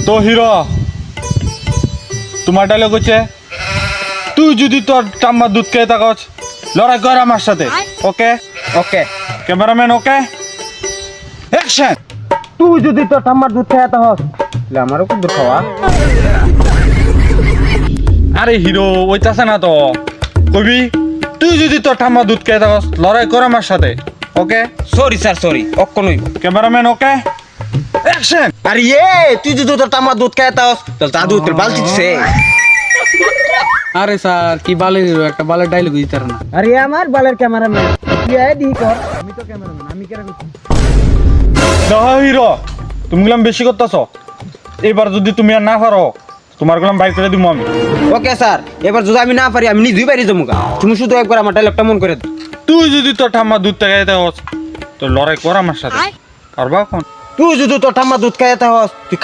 তো হিরো তোমার ডায়লগ হচ্ছে তুই যদি তোর ঠাম্মার দুধ খেয়ে থাকস লড়াই কর আমার সাথে। ওকে ওকে। Cameraman okay action. তুই যদি তোর ঠাম্মার দুধ খেয়ে হস তাহলে আমারও খুব দুধ খাওয়া। আরে হিরো ওইটাছে না তো, কবি তুই যদি তোর ঠাম্মার দুধ খেয়ে থাকস লড়াই কর আমার সাথে। ওকে সরি স্যার সরি, অক্ষণই। Cameraman okay action. আরে তুই যদি তোর ঠাম্মার দুধ খেয়ে হস তাহলে তা দুধের বালতি দিছে। আরে স্যার কি বালের একটা বালের ডায়লগ দিতে না। আরে আমার বালের ক্যামেরাম্যান তুই আয় দি কর। আমি তো ক্যামেরাম্যান, আমি কেন করছি? দেখো হিরো তুমি গুলাম বেশি করতেছ, এবার যদি তুমি আর না পারো তোমার গুলাম বাইর করে দিব আমি। ওকে স্যার, এবার যদি আমি না পারি আমি নিজেই বাইরে যাবো। তুমি শুধু একবার আমার ডায়লগটা মন করে দাও। তুই যদি তোর ঠাম্মার দুধ খেয়ে থাকস তো লড়াই কর আমার সাথে, পারবা এখন? তুই যদি তোর ঠাম্মার দুধ খেয়ে হস তুই